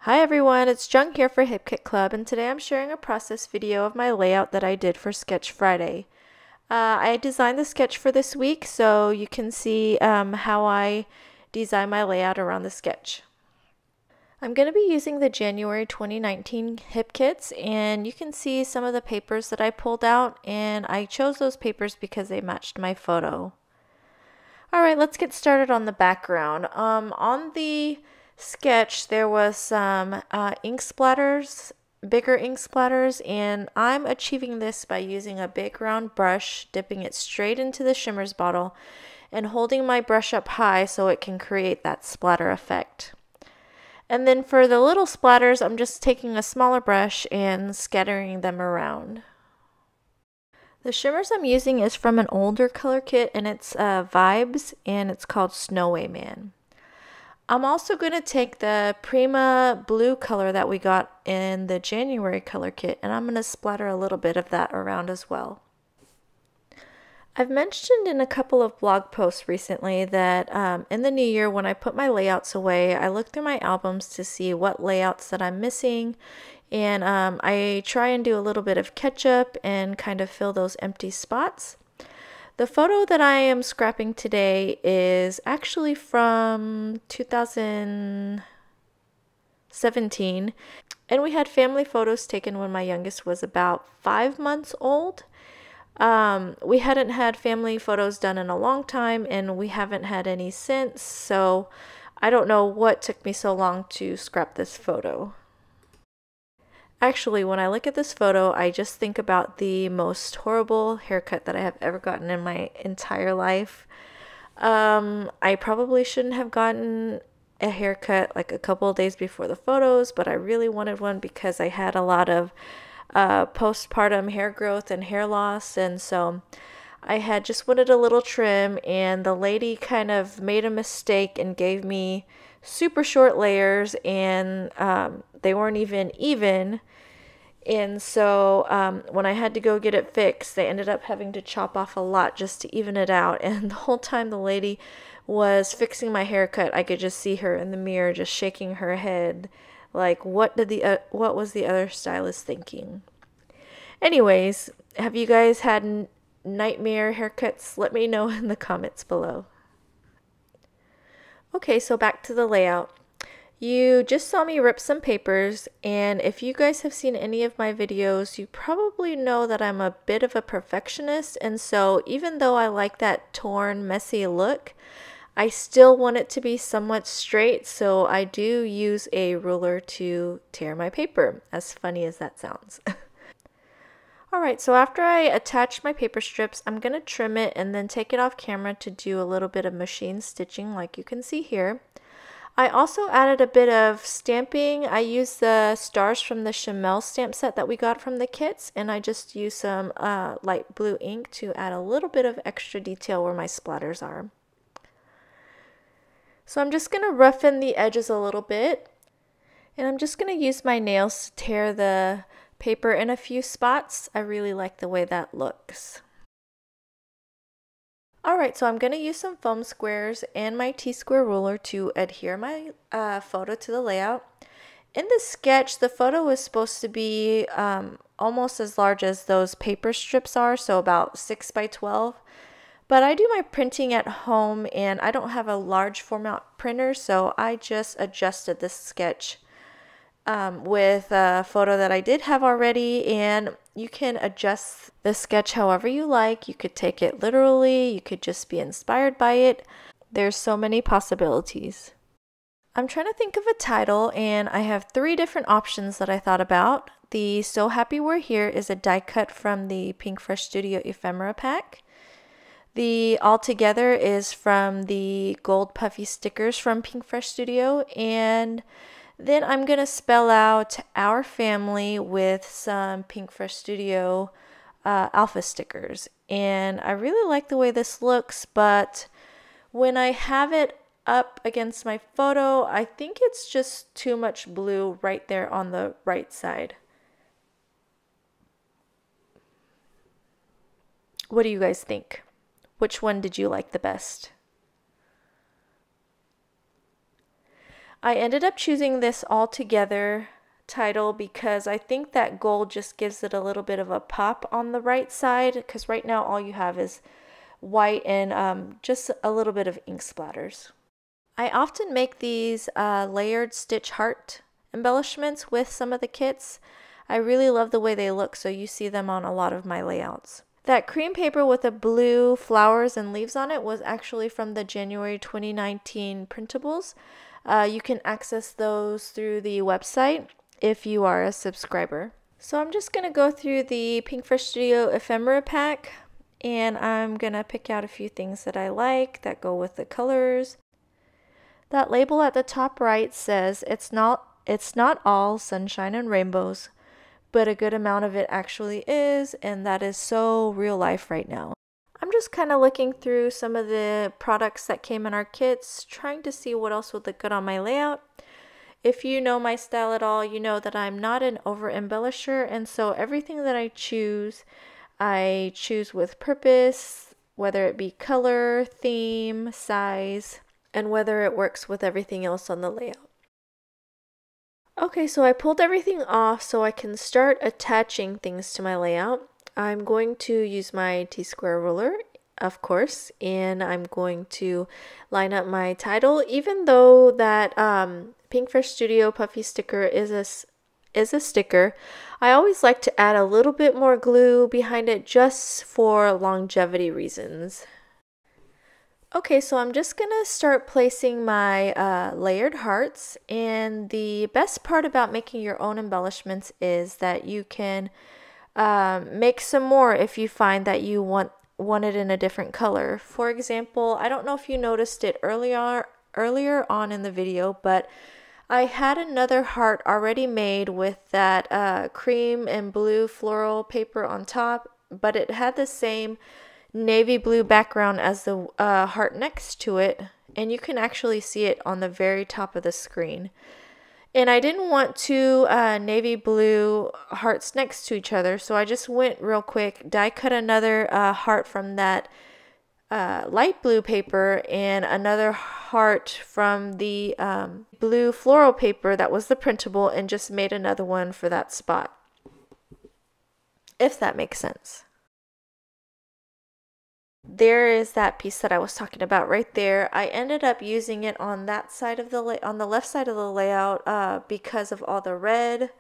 Hi everyone, it's Jung here for Hip Kit Club, and today I'm sharing a process video of my layout that I did for Sketch Friday. I designed the sketch for this week, so you can see how I design my layout around the sketch. I'm going to be using the January 2019 Hip Kits, and you can see some of the papers that I pulled out, and I chose those papers because they matched my photo. Alright, let's get started on the background. On the sketch, there was some ink splatters, bigger ink splatters, and I'm achieving this by using a big round brush, dipping it straight into the shimmers bottle, and holding my brush up high so it can create that splatter effect. And then for the little splatters, I'm just taking a smaller brush and scattering them around. The shimmers I'm using is from an older color kit, and it's Vibes, and it's called Snowy Man. I'm also going to take the Prima blue color that we got in the January color kit, and I'm going to splatter a little bit of that around as well. I've mentioned in a couple of blog posts recently that in the new year, when I put my layouts away, I look through my albums to see what layouts that I'm missing, and I try and do a little bit of catch up and kind of fill those empty spots. The photo that I am scrapping today is actually from 2017, and we had family photos taken when my youngest was about 5 months old. We hadn't had family photos done in a long time, and we haven't had any since, so I don't know what took me so long to scrap this photo. Actually, when I look at this photo, I just think about the most horrible haircut that I have ever gotten in my entire life. I probably shouldn't have gotten a haircut like a couple of days before the photos, but I really wanted one because I had a lot of postpartum hair growth and hair loss, and so I had just wanted a little trim, and the lady kind of made a mistake and gave me super short layers, and they weren't even. And so when I had to go get it fixed, they ended up having to chop off a lot just to even it out. And the whole time the lady was fixing my haircut, I could just see her in the mirror just shaking her head like, what was the other stylist thinking? Anyways, have you guys had nightmare haircuts? Let me know in the comments below. Okay, so back to the layout. You just saw me rip some papers, and if you guys have seen any of my videos, you probably know that I'm a bit of a perfectionist, and so even though I like that torn, messy look, I still want it to be somewhat straight, so I do use a ruler to tear my paper, as funny as that sounds. Alright, so after I attach my paper strips, I'm going to trim it and then take it off camera to do a little bit of machine stitching like you can see here. I also added a bit of stamping. I used the stars from the Chamel stamp set that we got from the kits, and I just used some light blue ink to add a little bit of extra detail where my splatters are. So I'm just going to roughen the edges a little bit, and I'm just going to use my nails to tear the paper in a few spots. I really like the way that looks. Alright, so I'm going to use some foam squares and my T-square ruler to adhere my photo to the layout. In the sketch, the photo is supposed to be almost as large as those paper strips are, so about 6 by 12. But I do my printing at home, and I don't have a large format printer, so I just adjusted this sketch with a photo that I did have already, and you can adjust the sketch however you like. You could take it literally, you could just be inspired by it. There's so many possibilities. I'm trying to think of a title, and I have 3 different options that I thought about. The So Happy We're Here is a die cut from the Pink Fresh Studio ephemera pack. The All Together is from the gold puffy stickers from Pink Fresh Studio, and then I'm going to spell out Our Family with some Pink Fresh Studio alpha stickers. And I really like the way this looks, but when I have it up against my photo, I think it's just too much blue right there on the right side. What do you guys think? Which one did you like the best? I ended up choosing this all together title because I think that gold just gives it a little bit of a pop on the right side, because right now all you have is white and just a little bit of ink splatters. I often make these layered stitch heart embellishments with some of the kits. I really love the way they look, so you see them on a lot of my layouts. That cream paper with the blue flowers and leaves on it was actually from the January 2019 printables. You can access those through the website if you are a subscriber. So I'm just going to go through the Pinkfresh Studio ephemera pack, and I'm going to pick out a few things that I like that go with the colors. That label at the top right says it's not all sunshine and rainbows, but a good amount of it actually is, and that is so real life right now. I'm just kind of looking through some of the products that came in our kits, trying to see what else would look good on my layout. If you know my style at all, you know that I'm not an over embellisher, and so everything that I choose with purpose, whether it be color, theme, size, and whether it works with everything else on the layout. Okay, so I pulled everything off so I can start attaching things to my layout. I'm going to use my T-square ruler, of course, and I'm going to line up my title. Even though that Pinkfresh Studio Puffy sticker is a sticker, I always like to add a little bit more glue behind it just for longevity reasons. Okay, so I'm just going to start placing my layered hearts, and the best part about making your own embellishments is that you can make some more if you find that you want it in a different color. For example, I don't know if you noticed it earlier on in the video, but I had another heart already made with that cream and blue floral paper on top, but it had the same navy blue background as the heart next to it, and you can actually see it on the very top of the screen. And I didn't want two navy blue hearts next to each other, so I just went real quick, die cut another heart from that light blue paper and another heart from the blue floral paper that was the printable, and just made another one for that spot, if that makes sense. There is that piece that I was talking about right there. I ended up using it on that side of the on the left side of the layout because of all the red,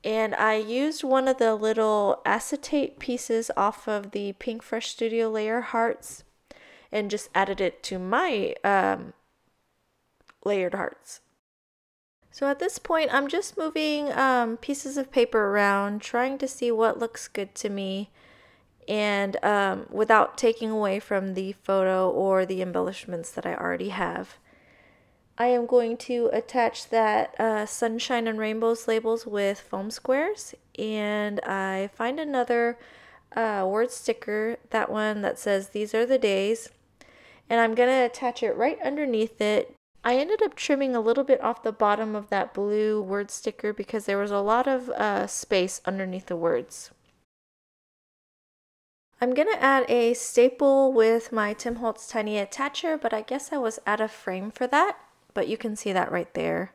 and I used one of the little acetate pieces off of the Pinkfresh Studio layer hearts and just added it to my layered hearts. So at this point, I'm just moving pieces of paper around, trying to see what looks good to me, and without taking away from the photo or the embellishments that I already have. I am going to attach that sunshine and rainbows labels with foam squares, and I find another word sticker, that one that says these are the days, and I'm going to attach it right underneath it. I ended up trimming a little bit off the bottom of that blue word sticker because there was a lot of space underneath the words. I'm going to add a staple with my Tim Holtz Tiny Attacher, but I guess I was out of frame for that, but you can see that right there.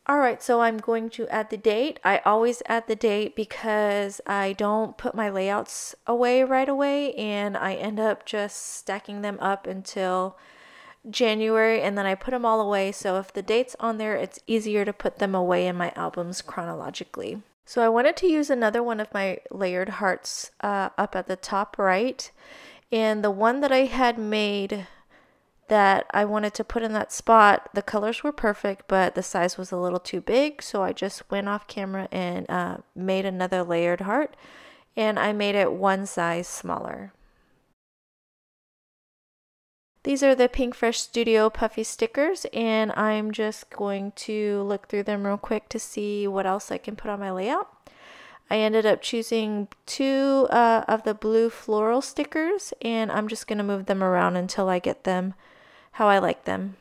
Alright, so I'm going to add the date. I always add the date because I don't put my layouts away right away, and I end up just stacking them up until January, and then I put them all away, so if the date's on there, it's easier to put them away in my albums chronologically. So I wanted to use another one of my layered hearts up at the top right, and the one that I had made that I wanted to put in that spot, the colors were perfect, but the size was a little too big, so I just went off camera and made another layered heart, and I made it one size smaller. These are the Pinkfresh Studio Puffy stickers, and I'm just going to look through them real quick to see what else I can put on my layout. I ended up choosing two of the blue floral stickers, and I'm just going to move them around until I get them how I like them.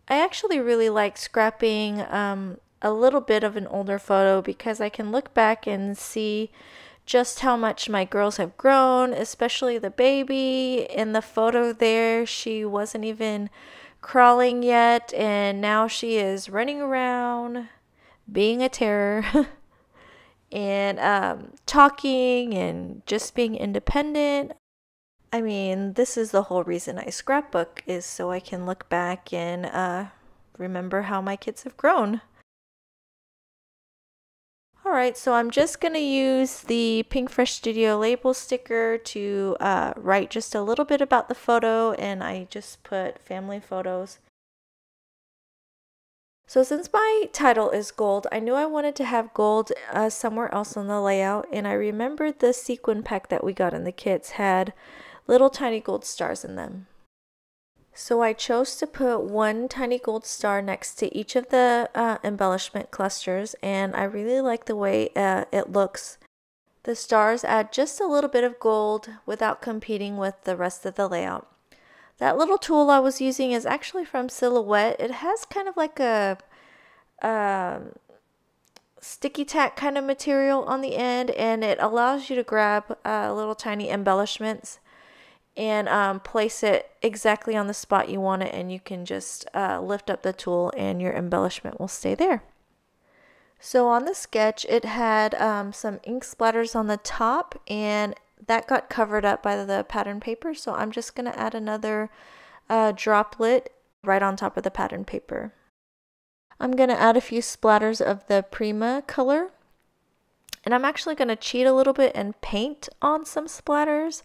I actually really like scrapping a little bit of an older photo because I can look back and see just how much my girls have grown, especially the baby. In the photo there, she wasn't even crawling yet, and now she is running around, being a terror, and talking and just being independent. I mean, this is the whole reason I scrapbook, is so I can look back and remember how my kids have grown. Alright, so I'm just going to use the Pink Fresh Studio label sticker to write just a little bit about the photo, and I just put family photos. So since my title is gold, I knew I wanted to have gold somewhere else on the layout, and I remembered the sequin pack that we got in the kits had little tiny gold stars in them. So I chose to put one tiny gold star next to each of the embellishment clusters, and I really like the way it looks. The stars add just a little bit of gold without competing with the rest of the layout. That little tool I was using is actually from Silhouette. It has kind of like a sticky tack kind of material on the end, and it allows you to grab little tiny embellishments and place it exactly on the spot you want it, and you can just lift up the tool and your embellishment will stay there. So on the sketch, it had some ink splatters on the top, and that got covered up by the pattern paper, so I'm just going to add another droplet right on top of the pattern paper. I'm going to add a few splatters of the Prima color, and I'm actually going to cheat a little bit and paint on some splatters.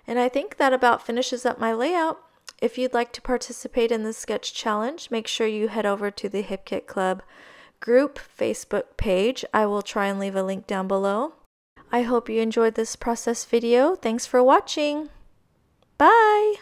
And I think that about finishes up my layout. If you'd like to participate in the sketch challenge, make sure you head over to the Hip Kit Club group Facebook page. I will try and leave a link down below. I hope you enjoyed this process video. Thanks for watching. Bye!